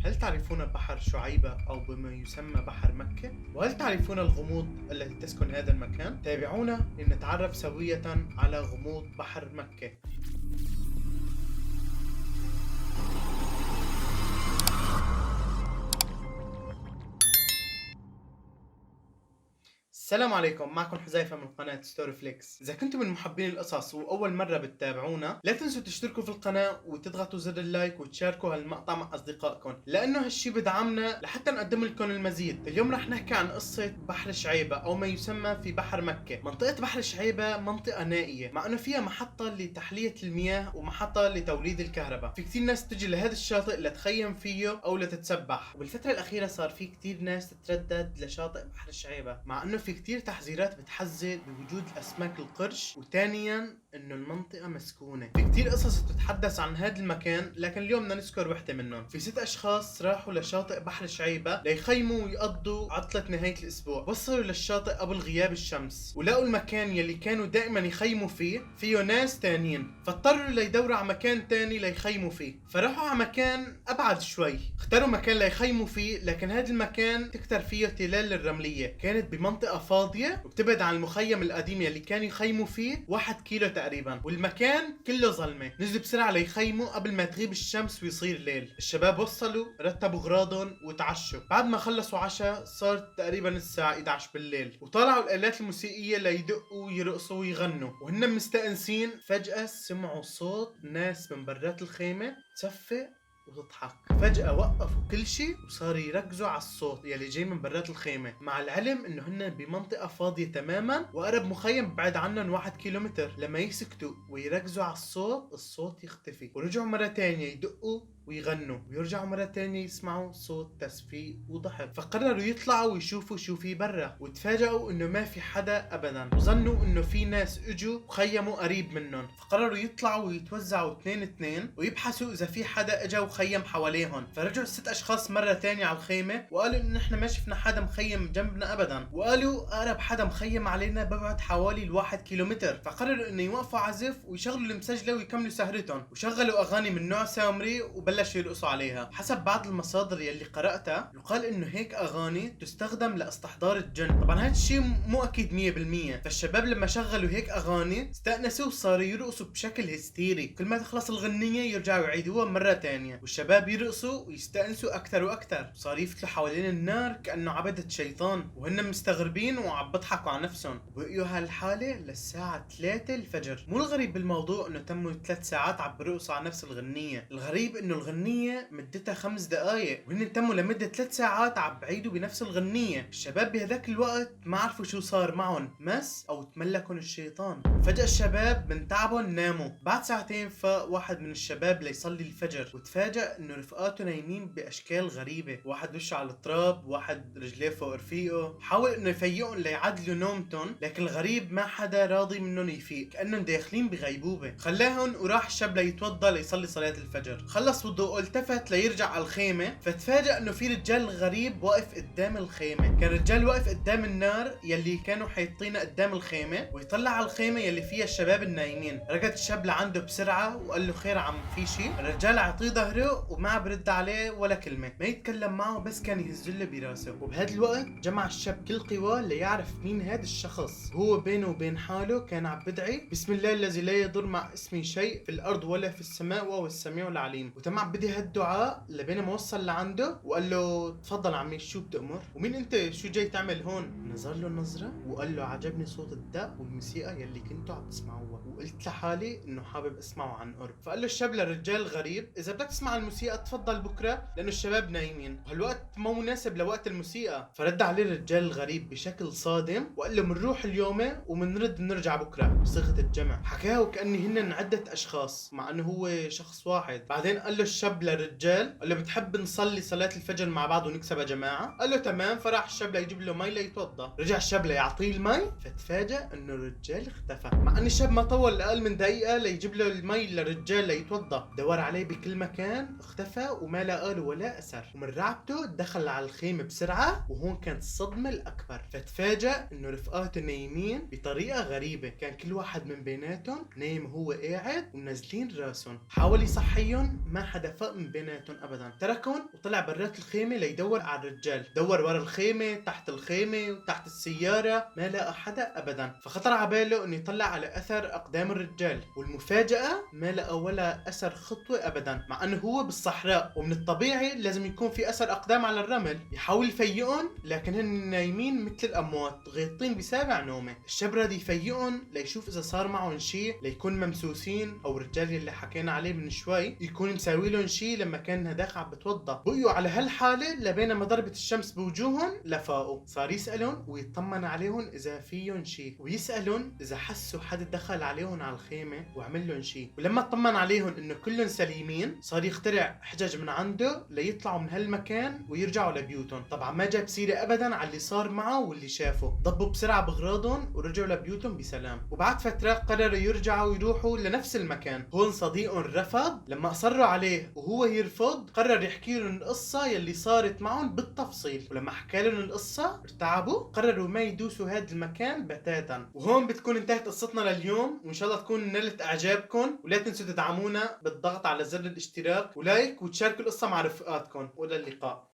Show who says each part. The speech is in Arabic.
Speaker 1: هل تعرفون بحر شعيبة أو بما يسمى بحر مكة؟ وهل تعرفون الغموض التي تسكن هذا المكان؟ تابعونا لنتعرف سوية على غموض بحر مكة. السلام عليكم، معكم حذيفة من قناة ستوري فليكس. إذا كنتم من محبين القصص وأول مرة بتتابعونا، لا تنسوا تشتركوا في القناة وتضغطوا زر اللايك وتشاركوا هالمقطع مع أصدقائكم، لأنه هالشي بدعمنا لحتى نقدم لكم المزيد. اليوم رح نحكي عن قصة بحر شعيبة أو ما يسمى في بحر مكة. منطقة بحر شعيبة منطقة نائية، مع أنه فيها محطة لتحلية المياه ومحطة لتوليد الكهرباء. في كتير ناس تجي لهذا الشاطئ لتخيم فيه أو لتتسبح، وبالفترة الأخيرة صار في كتير ناس تتردد لشاطئ بحر شعيبة، مع أنه في كتير تحذيرات بتحذر بوجود الأسماك القرش، وثانيا إنه المنطقة مسكونة. في كتير قصص بتتحدث عن هذا المكان، لكن اليوم بدنا نذكر وحدة منهم. في 6 أشخاص راحوا لشاطئ بحر شعيبة ليخيموا ويقضوا عطلة نهاية الأسبوع. وصلوا للشاطئ قبل غياب الشمس، ولقوا المكان يلي كانوا دائما يخيموا فيه ناس تانيين، فاضطروا ليدوروا على مكان تاني ليخيموا فيه. فراحوا على مكان أبعد شوي، اختاروا مكان ليخيموا فيه، لكن هذا المكان تكتر فيه تلال الرملية. كانت بمنطقة فاضية وبتبعد عن المخيم القديم يلي كانوا يخيموا فيه 1 كيلو تقريبا، والمكان كله ظلمة. نزلوا بسرعة ليخيموا قبل ما تغيب الشمس ويصير ليل. الشباب وصلوا، رتبوا اغراضهم وتعشوا. بعد ما خلصوا عشاء صارت تقريبا الساعة 11 بالليل، وطلعوا الآلات الموسيقية ليدقوا ويرقصوا ويغنوا. وهن مستأنسين فجأة سمعوا صوت ناس من برات الخيمة تصفق وتضحك. فجأة وقفوا كل شيء وصاروا يركزوا على الصوت يلي جاي من برات الخيمة، مع العلم انه هن بمنطقة فاضية تماما، واقرب مخيم بعد عنهم 1 كيلومتر. لما يسكتوا ويركزوا على الصوت يختفي، ورجعوا مرة تانية يدقوا ويغنوا، ويرجعوا مرة تانية يسمعوا صوت تصفيق وضحك. فقرروا يطلعوا ويشوفوا شو في برا، وتفاجئوا انه ما في حدا ابدا، وظنوا انه في ناس اجوا وخيموا قريب منهم. فقرروا يطلعوا ويتوزعوا 2-2 ويبحثوا اذا في حدا اجا وخيم حواليهم. فرجعوا ال6 اشخاص مرة تانية على الخيمة وقالوا انه نحن ما شفنا حدا مخيم جنبنا ابدا، وقالوا اقرب حدا مخيم علينا ببعد حوالي 1 كيلومتر. فقرروا انه يوقفوا عزف ويشغلوا المسجلة ويكملوا سهرتهم، وشغلوا اغاني من نوع سامري وبلشوا يرقصوا عليها. حسب بعض المصادر يلي قرأتها يقال انه هيك اغاني تستخدم لاستحضار الجن. طبعا هذا الشيء مو اكيد 100%. فالشباب لما شغلوا هيك اغاني استأنسوا وصاروا يرقصوا بشكل هستيري، كل ما تخلص الغنية يرجعوا يعيدوها مرة تانية، والشباب يرقصوا ويستأنسوا اكثر واكثر. صار يفتلوا حوالين النار كأنه عبدة شيطان، وهن مستغربين وعم بضحكوا على نفسهم. وبقيوا هالحالة للساعة 3 الفجر. مو الغريب بالموضوع انه تموا 3 ساعات عم برقصوا على نفس الغنية، الغريب انه الغنية مدتها 5 دقايق، وهن تموا لمدة 3 ساعات عم بعيدوا بنفس الغنية. الشباب بهذاك الوقت ما عرفوا شو صار معهم، مس او تملكن الشيطان. فجأة الشباب من تعبهم ناموا. بعد ساعتين فاق واحد من الشباب ليصلي الفجر، وتفاجأ انه رفقاته نايمين باشكال غريبة، واحد وشه على التراب، واحد رجليه فوق رفيقه. حاول انه يفيقهم ليعدلوا نومتهم، لكن الغريب ما حدا راضي منهم يفيق، كأنهم داخلين بغيبوبة. خلاهم وراح الشاب ليتوضى ليصلي صلاة الفجر. خلص وضوءه التفت ليرجع على الخيمة، فتفاجأ انه في رجال غريب واقف قدام الخيمة. كان رجال واقف قدام النار يلي كانوا حايطينها قدام الخيمة، ويطلع على الخيمة يلي فيها الشباب النايمين. ركض الشاب لعنده بسرعة وقال له خير عم في شي؟ الرجال عطيه ظهره وما برد عليه ولا كلمة، ما يتكلم معه، بس كان يهزله براسه. وبهذا الوقت جمع الشاب كل قواه ليعرف مين هذا الشخص. هو بينه وبين حاله كان عم بدعي بسم الله الذي لا يضر مع اسمه شيء في الارض ولا في السماء وهو السميع العليم. وتم عم بدي هالدعاء لبين ما وصل لعنده وقال له تفضل عمي شو بتأمر؟ ومين انت؟ شو جاي تعمل هون؟ نظر له نظرة وقال له عجبني صوت الدق والموسيقى يلي كنتوا عم تسمعوها، وقلت لحالي انه حابب اسمعه عن قرب. فقال له الشاب للرجال الغريب اذا بدك تسمع الموسيقى تفضل بكره لانه الشباب نايمين، وهالوقت مو مناسب لوقت الموسيقى. فرد عليه الرجال الغريب بشكل صادم وقال له منروح اليوم ومنرد نرجع بكره بصيغه الجمع. حكاه وكأني هن عده اشخاص مع انه هو شخص واحد. بعدين قال له الشاب للرجال قال له بتحب نصلي صلاه الفجر مع بعض ونكسبها جماعه؟ قال له تمام. فراح الشاب ليجيب له مي ليتوضا. رجع الشاب ليعطيه المي، فتفاجأ انه الرجال اختفى، مع ان الشاب ما طول اقل من دقيقه ليجيب له المي للرجال ليتوضا. دور عليه بكل مكان اختفى وما لقى له ولا اثر. ومن رعبته دخل على الخيمه بسرعه، وهون كانت الصدمه الاكبر. فتفاجأ انه رفقاته نايمين بطريقه غريبه، كان كل واحد من بيناتهم نايم هو قاعد ومنزلين راسهم. حاول يصحيهم ما حدا حدا فاق من بيناتهم ابدا، تركهم وطلع برات الخيمة ليدور على الرجال. دور ورا الخيمة، تحت الخيمة، وتحت السيارة، ما لقى حدا ابدا. فخطر على باله انه يطلع على اثر اقدام الرجال، والمفاجأة ما لقى ولا اثر خطوة ابدا، مع انه هو بالصحراء ومن الطبيعي لازم يكون في اثر اقدام على الرمل. يحاول يفيقهم لكن هن نايمين مثل الاموات، غيطين بسابع نومه. الشاب راد يفيقهم ليشوف اذا صار معهم شيء، ليكون ممسوسين او الرجال اللي حكينا عليه من شوي يكون مساوي لهم شيء لما كان هداك عم بتوضى. بقيوا على هالحاله لبينما ضربت الشمس بوجوههم لفاقوا. صار يسالهم ويطمن عليهم اذا فيهم شيء، ويسالهم اذا حسوا حد دخل عليهم على الخيمه وعمل لهم شيء. ولما اطمن عليهم انه كلهم سليمين صار يخترع حجج من عنده ليطلعوا من هالمكان ويرجعوا لبيوتهم. طبعا ما جاب سيره ابدا على اللي صار معه واللي شافه، ضبوا بسرعه باغراضهم ورجعوا لبيوتهم بسلام. وبعد فتره قرروا يرجعوا ويروحوا لنفس المكان. هون صديقهم رفض، لما اصروا عليه وهو يرفض قرر يحكي لهم القصه يلي صارت معهم بالتفصيل. ولما حكى لهم القصه ارتعبوا، قرروا ما يدوسوا هذا المكان بتاتا. وهون بتكون انتهت قصتنا لليوم، وان شاء الله تكون نالت اعجابكم. ولا تنسوا تدعمونا بالضغط على زر الاشتراك ولايك، وتشاركوا القصه مع رفقاتكم. والى اللقاء.